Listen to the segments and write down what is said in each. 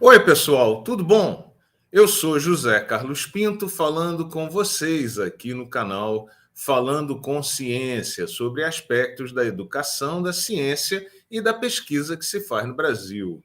Oi, pessoal, tudo bom? Eu sou José Carlos Pinto, falando com vocês aqui no canal Falando com Ciência, sobre aspectos da educação, da ciência e da pesquisa que se faz no Brasil.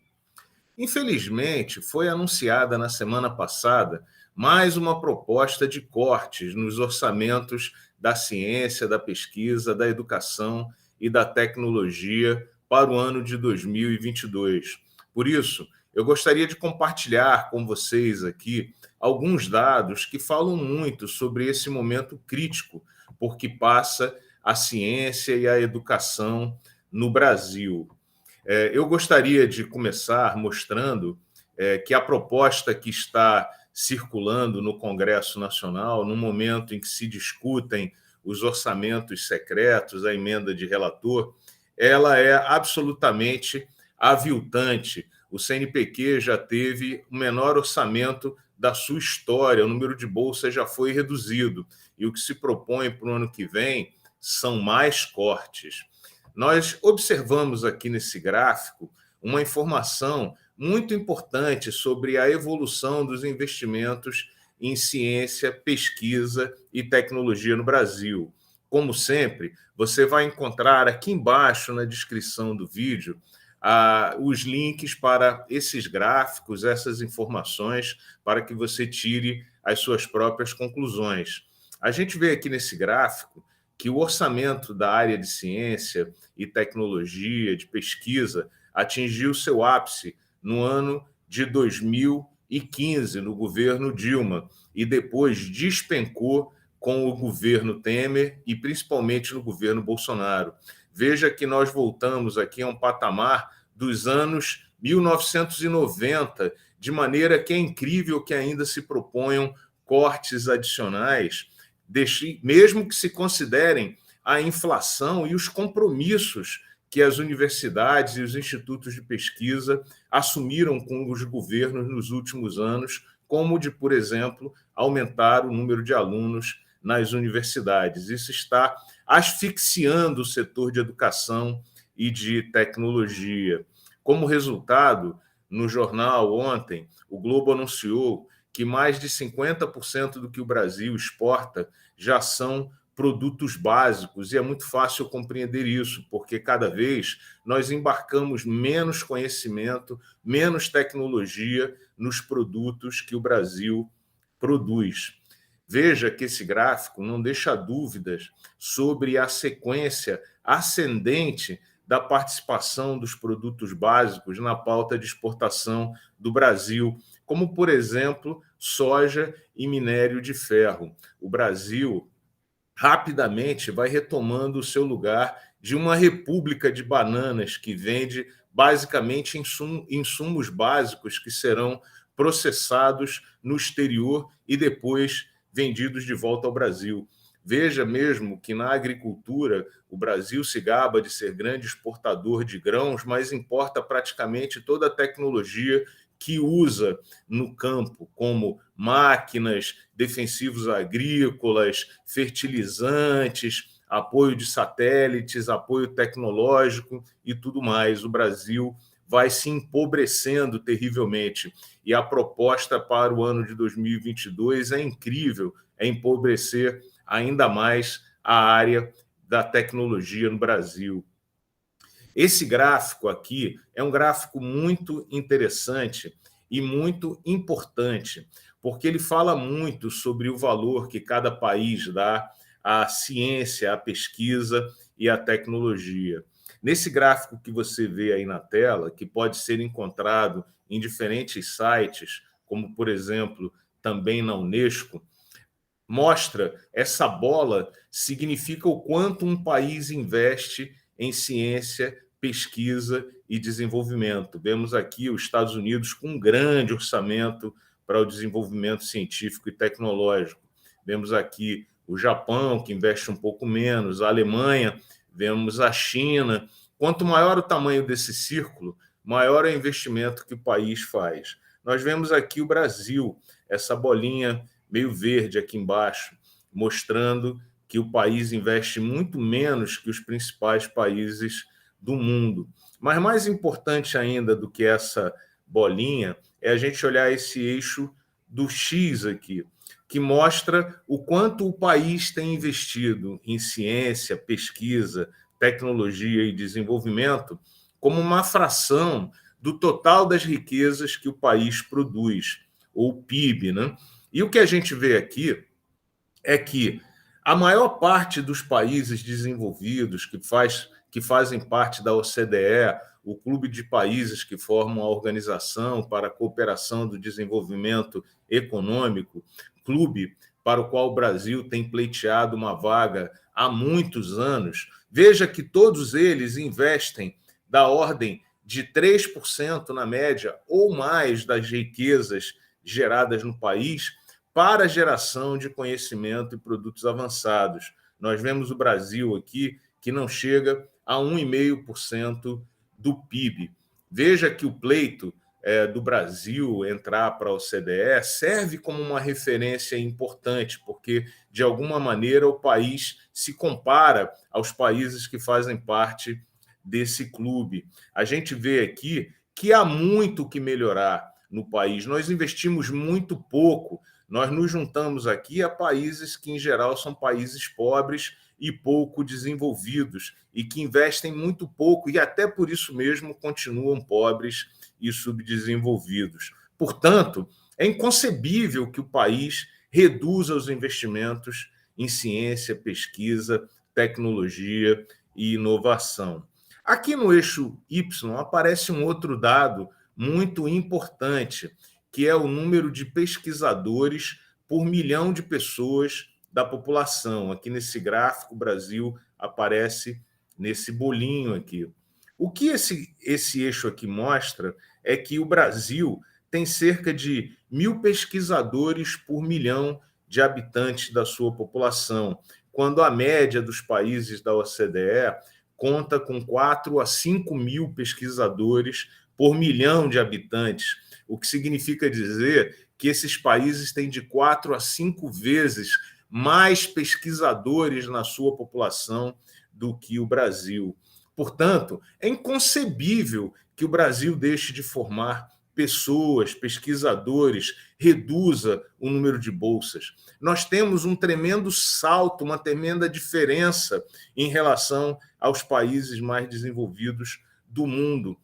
Infelizmente, foi anunciada na semana passada mais uma proposta de cortes nos orçamentos da ciência, da pesquisa, da educação e da tecnologia para o ano de 2022. Por isso, eu gostaria de compartilhar com vocês aqui alguns dados que falam muito sobre esse momento crítico por que passa a ciência e a educação no Brasil. Eu gostaria de começar mostrando que a proposta que está circulando no Congresso Nacional, no momento em que se discutem os orçamentos secretos, a emenda de relator, ela é absolutamente aviltante. O CNPq já teve o menor orçamento da sua história, o número de bolsas já foi reduzido, e o que se propõe para o ano que vem são mais cortes. Nós observamos aqui nesse gráfico uma informação muito importante sobre a evolução dos investimentos em ciência, pesquisa e tecnologia no Brasil. Como sempre, você vai encontrar aqui embaixo na descrição do vídeo os links para esses gráficos, essas informações, para que você tire as suas próprias conclusões. A gente vê aqui nesse gráfico que o orçamento da área de ciência e tecnologia, de pesquisa, atingiu seu ápice no ano de 2015, no governo Dilma, e depois despencou com o governo Temer e principalmente no governo Bolsonaro. Veja que nós voltamos aqui a um patamar dos anos 1990, de maneira que é incrível que ainda se proponham cortes adicionais, mesmo que se considerem a inflação e os compromissos que as universidades e os institutos de pesquisa assumiram com os governos nos últimos anos, como de, por exemplo, aumentar o número de alunos nas universidades. Isso está asfixiando o setor de educação e de tecnologia. Como resultado, no jornal ontem, o Globo anunciou que mais de 50% do que o Brasil exporta já são produtos básicos, e é muito fácil compreender isso, porque cada vez nós embarcamos menos conhecimento, menos tecnologia nos produtos que o Brasil produz. Veja que esse gráfico não deixa dúvidas sobre a sequência ascendente da participação dos produtos básicos na pauta de exportação do Brasil, como, por exemplo, soja e minério de ferro. O Brasil rapidamente vai retomando o seu lugar de uma república de bananas que vende basicamente insumos básicos que serão processados no exterior e depois vendidos de volta ao Brasil. Veja mesmo que na agricultura o Brasil se gaba de ser grande exportador de grãos, mas importa praticamente toda a tecnologia que usa no campo, como máquinas, defensivos agrícolas, fertilizantes, apoio de satélites, apoio tecnológico e tudo mais. O Brasil vai se empobrecendo terrivelmente. E a proposta para o ano de 2022 é incrível, é empobrecer ainda mais a área da tecnologia no Brasil. Esse gráfico aqui é um gráfico muito interessante e muito importante, porque ele fala muito sobre o valor que cada país dá à ciência, à pesquisa e à tecnologia. Nesse gráfico que você vê aí na tela, que pode ser encontrado em diferentes sites, como, por exemplo, também na Unesco, mostra essa bola, significa o quanto um país investe em ciência, pesquisa e desenvolvimento. Vemos aqui os Estados Unidos com um grande orçamento para o desenvolvimento científico e tecnológico. Vemos aqui o Japão, que investe um pouco menos, a Alemanha, vemos a China. Quanto maior o tamanho desse círculo, maior é o investimento que o país faz. Nós vemos aqui o Brasil, essa bolinha meio verde aqui embaixo, mostrando que o país investe muito menos que os principais países do mundo. Mas mais importante ainda do que essa bolinha, é a gente olhar esse eixo do X aqui, que mostra o quanto o país tem investido em ciência, pesquisa, tecnologia e desenvolvimento como uma fração do total das riquezas que o país produz, ou PIB, né? E o que a gente vê aqui é que a maior parte dos países desenvolvidos que fazem parte da OCDE, o clube de países que formam a Organização para a Cooperação do Desenvolvimento Econômico, clube para o qual o Brasil tem pleiteado uma vaga há muitos anos, veja que todos eles investem da ordem de 3% na média ou mais das riquezas geradas no país para a geração de conhecimento e produtos avançados. Nós vemos o Brasil aqui que não chega a 1,5% do PIB. Veja que o pleito do Brasil entrar para a OCDE serve como uma referência importante, porque, de alguma maneira, o país se compara aos países que fazem parte desse clube. A gente vê aqui que há muito que melhorar no país. Nós investimos muito pouco. Nós nos juntamos aqui a países que, em geral, são países pobres e pouco desenvolvidos e que investem muito pouco e até por isso mesmo continuam pobres e subdesenvolvidos. Portanto, é inconcebível que o país reduza os investimentos em ciência, pesquisa, tecnologia e inovação. Aqui no eixo Y aparece um outro dado muito importante, que é o número de pesquisadores por milhão de pessoas da população. Aqui nesse gráfico, o Brasil aparece nesse bolinho aqui. O que esse eixo aqui mostra é que o Brasil tem cerca de 1.000 pesquisadores por milhão de habitantes da sua população, quando a média dos países da OCDE conta com 4 a 5 mil pesquisadores por milhão de habitantes, o que significa dizer que esses países têm de 4 a 5 vezes mais pesquisadores na sua população do que o Brasil. Portanto, é inconcebível que o Brasil deixe de formar pessoas, pesquisadores, reduza o número de bolsas. Nós temos um tremendo salto, uma tremenda diferença em relação aos países mais desenvolvidos do mundo.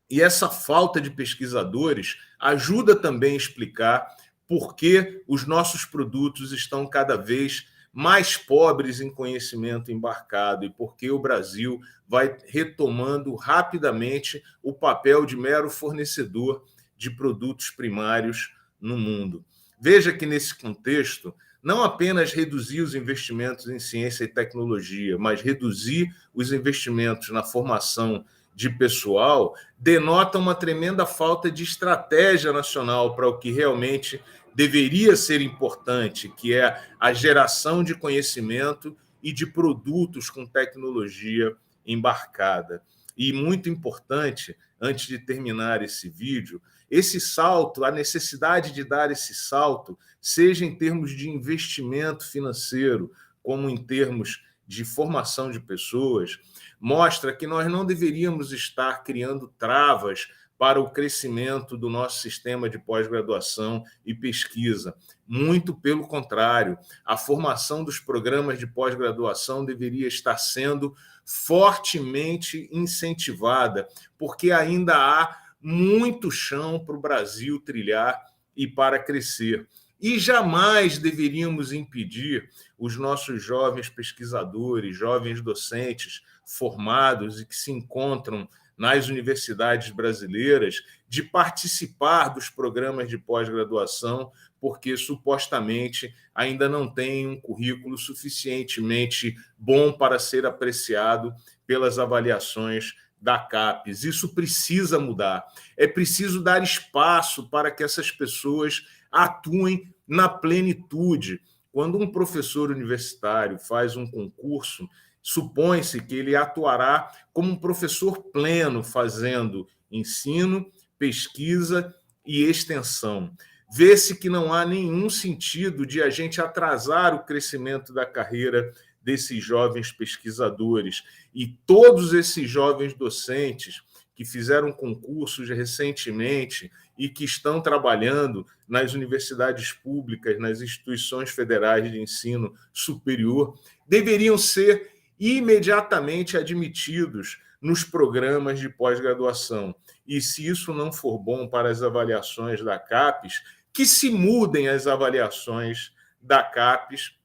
E essa falta de pesquisadores ajuda também a explicar por que os nossos produtos estão cada vez mais pobres em conhecimento embarcado e por que o Brasil vai retomando rapidamente o papel de mero fornecedor de produtos primários no mundo. Veja que, nesse contexto, não apenas reduzir os investimentos em ciência e tecnologia, mas reduzir os investimentos na formação de pessoal denota uma tremenda falta de estratégia nacional para o que realmente deveria ser importante, que é a geração de conhecimento e de produtos com tecnologia embarcada. E muito importante, antes de terminar esse vídeo, esse salto, a necessidade de dar esse salto, seja em termos de investimento financeiro, como em termos de formação de pessoas, mostra que nós não deveríamos estar criando travas para o crescimento do nosso sistema de pós-graduação e pesquisa. Muito pelo contrário, a formação dos programas de pós-graduação deveria estar sendo fortemente incentivada, porque ainda há muito chão para o Brasil trilhar e para crescer. E jamais deveríamos impedir os nossos jovens pesquisadores, jovens docentes formados e que se encontram nas universidades brasileiras de participar dos programas de pós-graduação, porque supostamente ainda não têm um currículo suficientemente bom para ser apreciado pelas avaliações da CAPES. Isso precisa mudar. É preciso dar espaço para que essas pessoas atuem na plenitude. Quando um professor universitário faz um concurso, supõe-se que ele atuará como um professor pleno, fazendo ensino, pesquisa e extensão. Vê-se que não há nenhum sentido de a gente atrasar o crescimento da carreira desses jovens pesquisadores. E todos esses jovens docentes que fizeram concursos recentemente e que estão trabalhando nas universidades públicas, nas instituições federais de ensino superior, deveriam ser imediatamente admitidos nos programas de pós-graduação. E se isso não for bom para as avaliações da CAPES, que se mudem as avaliações da CAPES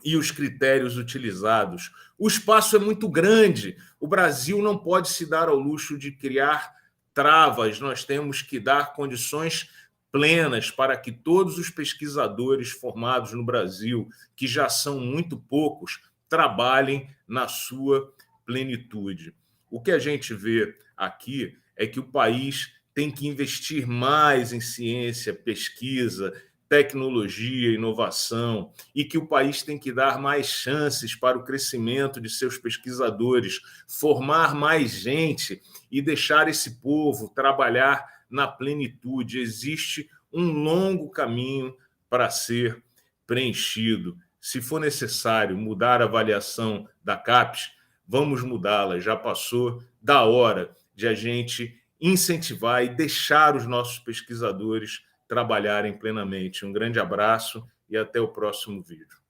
e os critérios utilizados. O espaço é muito grande. O Brasil não pode se dar ao luxo de criar travas. Nós temos que dar condições plenas para que todos os pesquisadores formados no Brasil, que já são muito poucos, trabalhem na sua plenitude. O que a gente vê aqui é que o país tem que investir mais em ciência, pesquisa, tecnologia, inovação, e que o país tem que dar mais chances para o crescimento de seus pesquisadores, formar mais gente e deixar esse povo trabalhar na plenitude. Existe um longo caminho para ser preenchido. Se for necessário mudar a avaliação da CAPES, vamos mudá-la. Já passou da hora de a gente incentivar e deixar os nossos pesquisadores trabalharem plenamente. Um grande abraço e até o próximo vídeo.